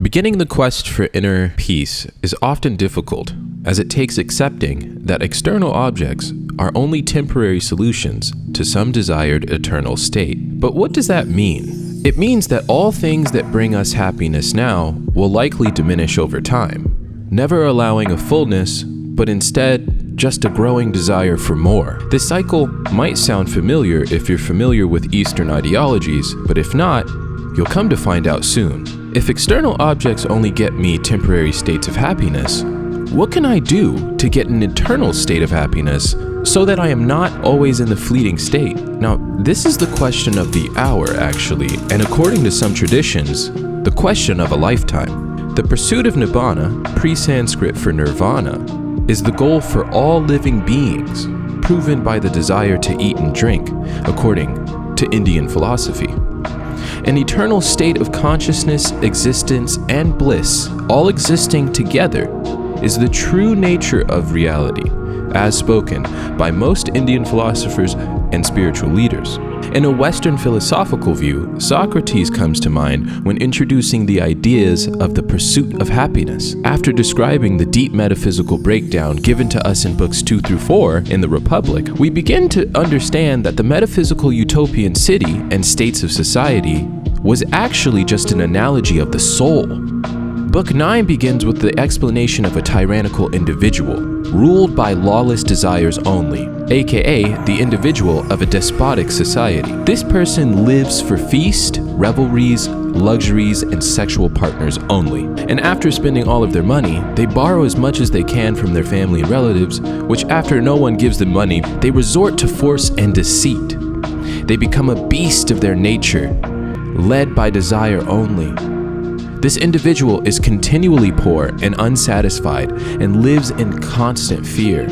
Beginning the quest for inner peace is often difficult, as it takes accepting that external objects are only temporary solutions to some desired eternal state. But what does that mean? It means that all things that bring us happiness now will likely diminish over time, never allowing a fullness, but instead just a growing desire for more. This cycle might sound familiar if you're familiar with Eastern ideologies, but if not, you'll come to find out soon. If external objects only get me temporary states of happiness, what can I do to get an eternal state of happiness so that I am not always in the fleeting state? Now, this is the question of the hour, actually, and according to some traditions, the question of a lifetime. The pursuit of Nibbana, pre-Sanskrit for Nirvana, is the goal for all living beings, proven by the desire to eat and drink, according to Indian philosophy. An eternal state of consciousness, existence, and bliss, all existing together, is the true nature of reality, as spoken by most Indian philosophers and spiritual leaders. In a Western philosophical view, Socrates comes to mind when introducing the ideas of the pursuit of happiness. After describing the deep metaphysical breakdown given to us in books 2 through 4 in the Republic, we begin to understand that the metaphysical utopian city and states of society was actually just an analogy of the soul. Book 9 begins with the explanation of a tyrannical individual, ruled by lawless desires only, aka the individual of a despotic society. This person lives for feast, revelries, luxuries, and sexual partners only. And after spending all of their money, they borrow as much as they can from their family and relatives, which after no one gives them money, they resort to force and deceit. They become a beast of their nature, led by desire only. This individual is continually poor and unsatisfied and lives in constant fear.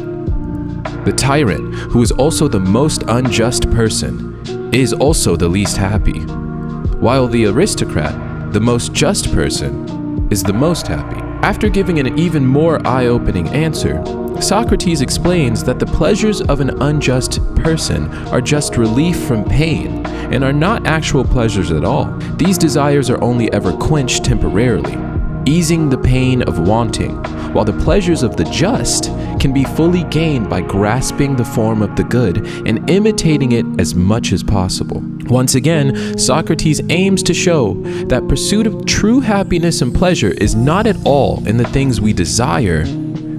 The tyrant, who is also the most unjust person, is also the least happy, while the aristocrat, the most just person, is the most happy. After giving an even more eye-opening answer, Socrates explains that the pleasures of an unjust person are just relief from pain and are not actual pleasures at all. These desires are only ever quenched temporarily, easing the pain of wanting, while the pleasures of the just can be fully gained by grasping the form of the good and imitating it as much as possible. Once again, Socrates aims to show that pursuit of true happiness and pleasure is not at all in the things we desire,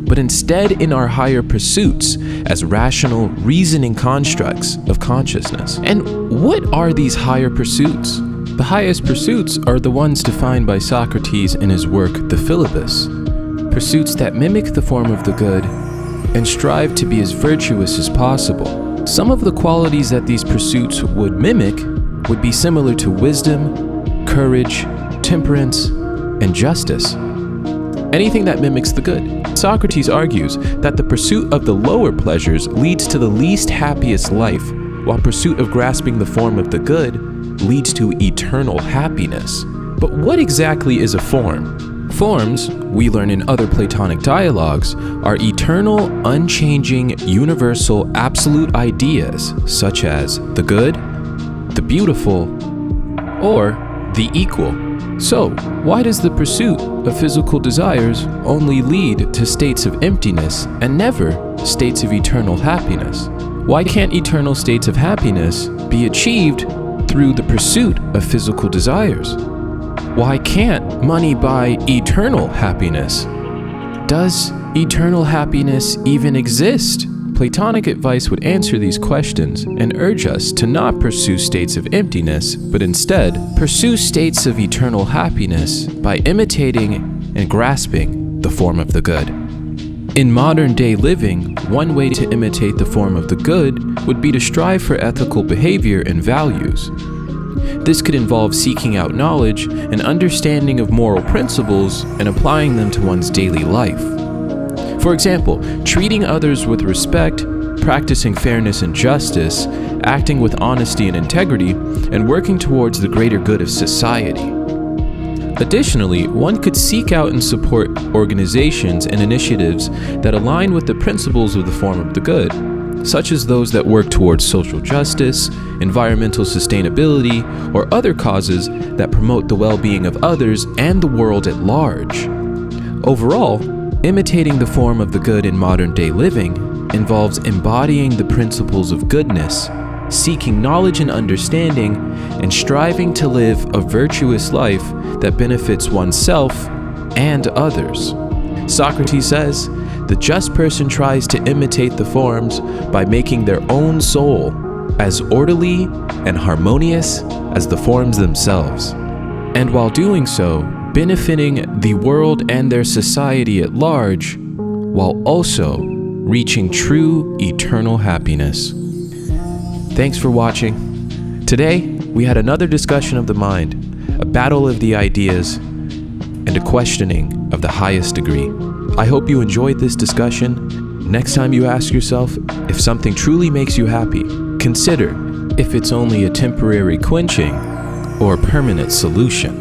but instead in our higher pursuits as rational, reasoning constructs of consciousness. And what are these higher pursuits? The highest pursuits are the ones defined by Socrates in his work, The Philosophies, pursuits that mimic the form of the good and strive to be as virtuous as possible. Some of the qualities that these pursuits would mimic would be similar to wisdom, courage, temperance, and justice. Anything that mimics the good. Socrates argues that the pursuit of the lower pleasures leads to the least happiest life, while pursuit of grasping the form of the good leads to eternal happiness. But what exactly is a form? Forms, we learn in other Platonic dialogues, are eternal, unchanging, universal, absolute ideas such as the good, the beautiful, or the equal. So, why does the pursuit of physical desires only lead to states of emptiness and never states of eternal happiness? Why can't eternal states of happiness be achieved through the pursuit of physical desires? Why can't money buy eternal happiness? Does eternal happiness even exist? Platonic advice would answer these questions and urge us to not pursue states of emptiness, but instead pursue states of eternal happiness by imitating and grasping the form of the good. In modern day living, one way to imitate the form of the good would be to strive for ethical behavior and values. This could involve seeking out knowledge and understanding of moral principles and applying them to one's daily life. For example, treating others with respect, practicing fairness and justice, acting with honesty and integrity, and working towards the greater good of society. Additionally, one could seek out and support organizations and initiatives that align with the principles of the form of the good, such as those that work towards social justice, environmental sustainability, or other causes that promote the well-being of others and the world at large. Overall, imitating the form of the good in modern-day living involves embodying the principles of goodness, seeking knowledge and understanding, and striving to live a virtuous life that benefits oneself and others. Socrates says, "The just person tries to imitate the forms by making their own soul as orderly and harmonious as the forms themselves, and while doing so, benefiting the world and their society at large, while also reaching true eternal happiness." Thanks for watching. Today, we had another discussion of the mind, a battle of the ideas, and a questioning of the highest degree. I hope you enjoyed this discussion. Next time you ask yourself if something truly makes you happy, consider if it's only a temporary quenching or a permanent solution.